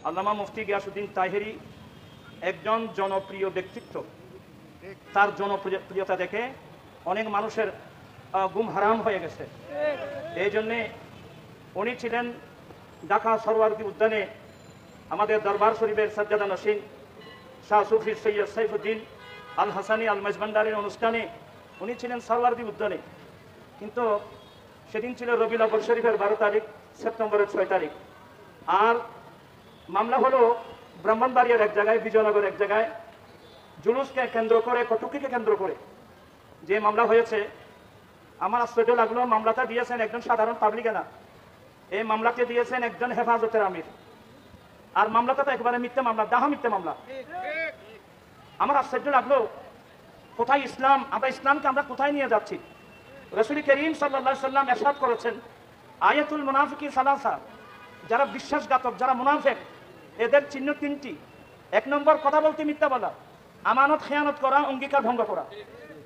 আল্লামা মুফতি গিয়াসউদ্দিন তাহেরি একজন জনপ্রিয় ব্যক্তিত্ব। তার জনপ্রিয়তা দেখে অনেক মানুষের ঘুম হারাম হয়ে গেছে। এই জন্যে উনি ছিলেন ঢাকা সরওয়ারদী উদ্যানে আমাদের দরবার শরীফের সাজ্জাদা নশীন শাহ সুফি সৈয়দ সাইফুদ্দিন আল হাসানি আল মেজবান্ডারের অনুষ্ঠানে উনি ছিলেন সরওয়ারদী উদ্যানে। কিন্তু সেদিন ছিল রবিউল আউয়াল শরীফের 12 তারিখ, সেপ্টেম্বরের 6 তারিখ। আর মামলা হলো ব্রাহ্মণবাড়িয়ার এক জায়গায়, বিজয়নগর এক জায়গায় জুলুসকে কেন্দ্র করে, কটুক্তিকে কেন্দ্র করে যে মামলা হয়েছে। আমার আশ্চর্য লাগলো, মামলাটা দিয়েছেন একজন সাধারণ পাবলিকে না, এই মামলাকে দিয়েছেন একজন হেফাজতের আমির। আর মামলাটা তো একেবারে মিথ্যা মামলা, ডাহা মিথ্যা মামলা। আমার আশ্চর্য লাগলো, কোথায় ইসলাম? আমরা ইসলামকে আমরা কোথায় নিয়ে যাচ্ছি? রাসূল করিম সাল্লাল্লাহু আলাইহি সাল্লাম ইরশাদ করেছেন, আয়াতুল মুনাফিকিন সালাসা, যারা বিশ্বাসঘাতক, যারা মুনাফিক, এদের চিহ্ন 3টি। 1 নম্বর, কথা বলতে মিথ্যা বলা, আমানত খেয়ানত করা, অঙ্গীকার ভঙ্গ করা।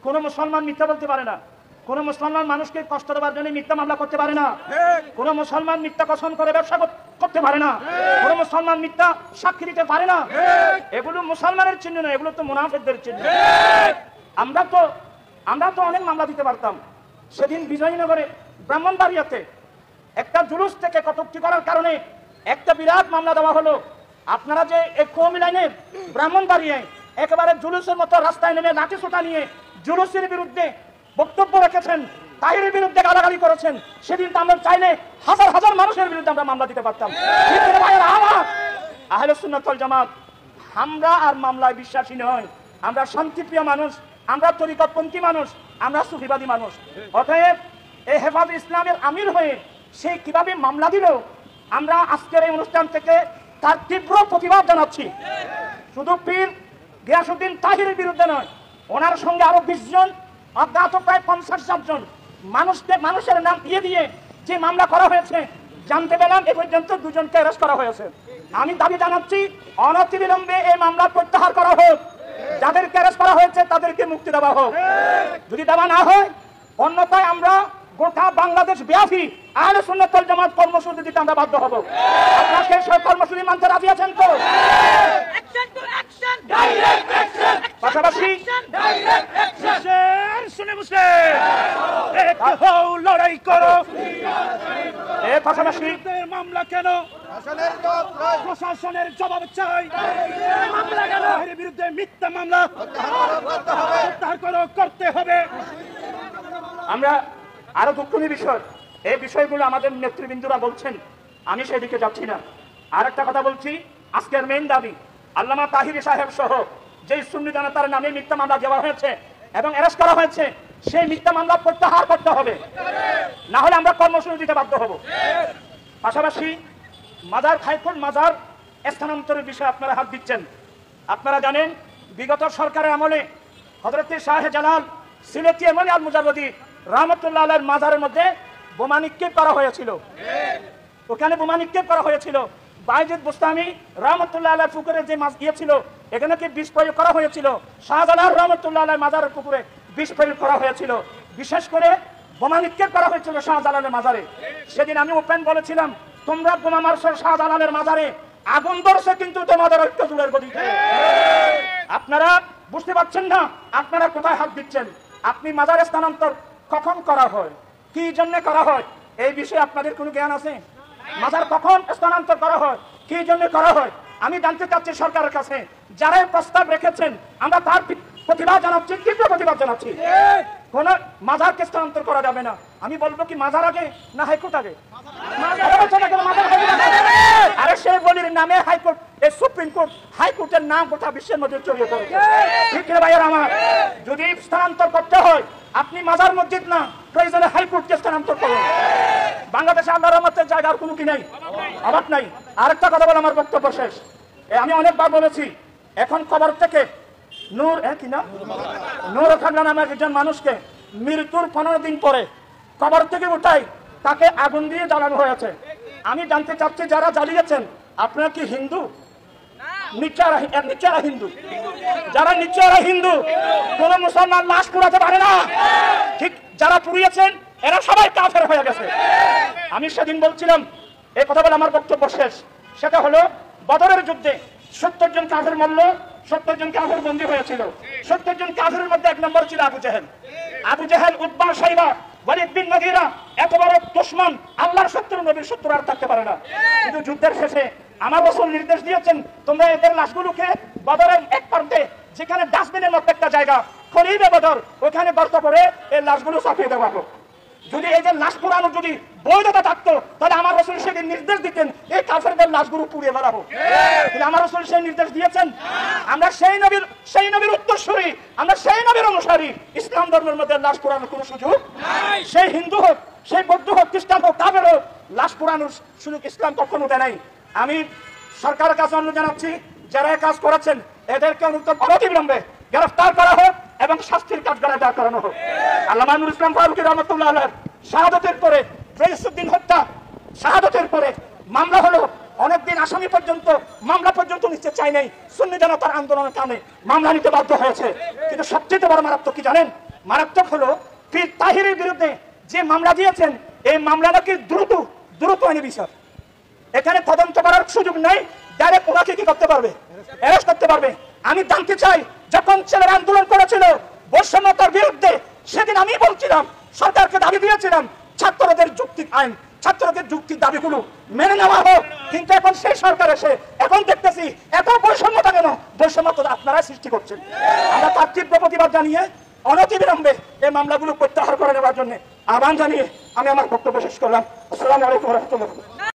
কোন মুসলমান মিথ্যা বলতে পারে না, কোন মুসলমান মানুষকে কষ্ট দেওয়ার জন্য মিথ্যা মামলা করতে পারে না, কোন মুসলমান মিথ্যা কসম করে ব্যবসা করতে পারে না, কোন মুসলমান মিথ্যা সাক্ষী দিতে পারে না। এগুলো মুসলমানের চিহ্ন না, এগুলো তো মুনাফিকদের চিহ্ন। আমরা তো অনেক মামলা দিতে পারতাম। সেদিন বিজয়নগরে ব্রাহ্মণবাড়িয়াতে একটা জুলুস থেকে কটূক্তি করার কারণে একটা বিরাট মামলা দেওয়া হলো। আপনারা যে এই কওমি লাইনের ব্রাহ্মণবাড়িয়ায় একেবারে জুলুসের মতো রাস্তায় নেমে লাঠি সোটা নিয়ে জুলুসের বিরুদ্ধে বক্তব্য রেখেছেন, তাহিরের বিরুদ্ধে গালাগালি করেছেন, সেদিন তো আমরা চাইলে হাজার হাজার মানুষের বিরুদ্ধে আমরা মামলা দিতে পারতাম। আহলে সুন্নাত ওয়াল জামাত আমরা আর মামলায় বিশ্বাসী নয়, আমরা শান্তিপ্রিয় মানুষ, আমরা তরিকতপন্থী মানুষ, আমরা সুফিবাদী মানুষ। অতএব এই হেফাজত ইসলামের আমির হয়ে সে কিভাবে মামলা দিল, আমরা আজকের এই অনুষ্ঠান থেকে তার তীব্র প্রতিবাদ জানাচ্ছি। শুধু পীর গিয়াসউদ্দিন তাহিরের বিরুদ্ধে নয়, ওনার সঙ্গে আরো 20 জন অজ্ঞাত প্রায় 50-60 জন মানুষের নাম দিয়ে যে মামলা করা হয়েছে, জানতে পেলাম এ পর্যন্ত 2 জনকে অ্যারেস্ট করা হয়েছে। আমি দাবি জানাচ্ছি অনতিবিলম্বে এই মামলা প্রত্যাহার করা হোক, যাদেরকে অ্যারেস্ট করা হয়েছে তাদেরকে মুক্তি দেওয়া হোক। যদি দেওয়া না হয়, অন্যথায় আমরা গোটা বাংলাদেশ ব্যাপী আহলে সুন্নাত ওয়াল জামাত কর্মসূচি দিতে আমরা বাধ্য হব। আপনারা সেই কর্মসূচি মানতে রাজি আছেন তো? পাশাপাশি লড়াই করো, এর পাশাপাশি মামলা কেন, প্রশাসনের জবাব চাই, মামলা কেন, এর বিরুদ্ধে মিথ্যা মামলা প্রত্যাহার করতে হবে। আমরা আরো দুঃখের বিষয়, এই বিষয়গুলো আমাদের নেতৃবৃন্দরা বলছেন, আমি সেদিকে যাচ্ছি না। আর একটা কথা বলছি, আজকের মেইন দাবি আল্লামা তাহিরি সাহেব সহ যে সুন্নি জনতার নামে মিথ্যা মামলা দেওয়া হয়েছে এবং অ্যারেস্ট করা হয়েছে, সেই মিথ্যা মামলা প্রত্যাহার করতে হবে, না হলে আমরা কর্মসূচি দিতে বাধ্য হব। পাশাপাশি মাজার খায়কুল মাজার স্থানান্তরের বিষয়ে আপনারা হাত দিচ্ছেন। আপনারা জানেন বিগত সরকারের আমলে হযরত শাহ জালাল সিলেটি এমনি আল মুজাররদি রাহমাতুল্লাহ আলাইহির মাজারের মধ্যে বোমা নিক্ষেপ করা হয়েছিল। ওখানে বোমা নিক্ষেপ করা হয়েছিল। বাইজিদ বুস্তামি রাহমাতুল্লাহ আলাইহির পুকুরে যে মাছ ছিল, এখানে কি বিষ প্রয়োগ করা হয়েছিল। শাহজালাল রাহমাতুল্লাহ আলাইহির মাজারের পুকুরে বিষ প্রয়োগ করা হয়েছিল। বিশেষ করে বোমা নিক্ষেপ করা হয়েছিল শাহজালালের মাজারে। সেদিন আমি ওপেন বলেছিলাম, তোমরা বোমা মারছো শাহজালালের মাজারে, আগুন ধরছে কিন্তু তোমাদের ঐক্য জুড়ের গদিতে। আপনারা বুঝতে পারছেন না আপনারা কোথায় হাত দিচ্ছেন। আপনি মাজার স্থানান্তর কখন করা হয়, কি জন্য করা হয়, এই বিষয়ে আপনাদের কোনো জ্ঞান আছে? মাজার কখন স্থানান্তর করা হয়, কি জন্য করা হয়, আমি জানতে চাচ্ছি সরকারের কাছে। যারা প্রস্তাব রেখেছেন আমরা তার প্রতিবাদ জানাচ্ছি, তীব্র প্রতিবাদ জানাচ্ছি। কোন মাজারকে স্থানান্তর করা যাবে না। আমি বলবো কি মাজার আগে না হাইকোর্ট আগে? আরে সে বলির নামে হাইকোর্ট, এই সুপ্রিম কোর্ট, হাইকোর্টের নাম গোটা বিশ্বের মধ্যে ছড়িয়ে পড়েছে। ঠিক না ভাইয়ের আমার? যদি স্থানান্তর করতে হয় আপনি মাজার মসজিদ না, প্রয়োজনে হাইকোর্টকে স্থানান্তর করুন। বাংলাদেশে আল্লাহর রহমতের জায়গার কোনো কি নাই, অভাব নাই। আরেকটা কথা বলে আমার বক্তব্য শেষ। আমি অনেকবার বলেছি, এখন কবর থেকে নূর নূর খান নামের একজন মানুষকে মৃত্যুর 15 দিন পরে কবর থেকে উঠাই তাকে আগুন দিয়ে জ্বালানো হয়েছে। আমি জানতে চাচ্ছি যারা জ্বালিয়েছেন আপনারা কি হিন্দু? নিচেরা হিন্দু, যারা নিচেরা হিন্দু কোন মুসলমান লাশ পুড়াতে পারে না। ঠিক যারা পুড়িয়েছেন এরা সবাই কাফের হয়ে গেছে। আমি সেদিন বলছিলাম, এই কথা বলে আমার বক্তব্য শেষ, সেটা হলো বদরের যুদ্ধে 70 জন কাফের মরল, 70 জন কাফের বন্দী হয়েছিল। 70 জন কাফেরের মধ্যে 1 নম্বর ছিল আবু জেহেল। আবু জেহেল, উতবা, শাইবা, ওয়ালিদ বিন মুগীরা, এত বড় দুশমন, আল্লাহর শত্রু, নবীর শত্রু আর থাকতে পারে না। কিন্তু যুদ্ধের শেষে আমার রাসূল নির্দেশ দিয়েছেন, তোমরা এদের লাশগুলোকে বদরের এক প্রান্তে, যেখানে ডাস্টবিনের মতো একটা জায়গা, খলিবে বদর, ওখানে গর্ত করে এই লাশগুলো চাপিয়ে দেওয়া হোক। যদি এই যে লাশ পোড়ানো যদি বৈধতা থাকতো, তাহলে আমার রাসূল সেদিন নির্দেশ দিতেন এই কাফেরদের লাশগুলো পুড়িয়ে বেড়াবো। কিন্তু আমার রাসূল সেই নির্দেশ দিয়েছেন। আমরা সেই নবীর উত্তরসূরি, আমরা সেই নবীর অনুসারী। ইসলাম ধর্মের মধ্যে লাশ পোড়ানোর কোনো সুযোগ নাই। সেই হিন্দু হোক, সেই বৌদ্ধ হোক, খ্রিস্টান হোক, কাফের হোক, লাশ পোড়ানোর সুযোগ ইসলাম কখনো দেয় নাই। আমি সরকারের কাছে অনুরোধ জানাচ্ছি, যারা কাজ করেছেন এদেরকে অনতিবিলম্বে গ্রেফতার করা হোক এবং শাস্তির কাঠগড়ায় দাঁড় করানো হোক। আল্লামা নুরুল ইসলাম ফারুকী রহমাতুল্লাহ আলাইহির শাহাদাতের পরে, ফয়জুদ্দিন হত্যা শাহাদাতের পরে মামলা হলো। অনেকদিন আসামি পর্যন্ত, মামলা পর্যন্ত নিতে চাই নাই, সুন্নি জনতার আন্দোলনের কারণে মামলা নিতে বাধ্য হয়েছে। কিন্তু সবচেয়ে বড় মারাত্মক কি জানেন? মারাত্মক হলো পীর তাহিরের বিরুদ্ধে যে মামলা দিয়েছেন, এই মামলা নাকি দ্রুত আইনি বিচার। এখানে তদন্ত করার সুযোগ নাই, ডাইরেক্ট ওনাকে কি করতে পারবে? অ্যারেস্ট করতে পারবে। আমি জানতে চাই, যখন ছেলেরা আন্দোলন করেছিল বৈষম্যতার বিরুদ্ধে, সেদিন আমি বলছিলাম, সরকারকে দাবি দিয়েছিলাম, ছাত্রদের যৌক্তিক আইন, ছাত্রদের যৌক্তিক দাবিগুলো মেনে নেওয়া হোক। কিন্তু এখন সেই সরকার এসে এখন দেখতেছি এত বৈষম্যতা কেন? বৈষম্য আপনারাই সৃষ্টি করছেন। আমরা তার তীব্র প্রতিবাদ জানিয়ে অনতিবিলম্বে এই মামলাগুলো প্রত্যাহার করে নেওয়ার জন্য আহ্বান জানিয়ে আমি আমার বক্তব্য শেষ করলাম। আসসালামু আলাইকুম ওয়া রাহমাতুল্লাহ।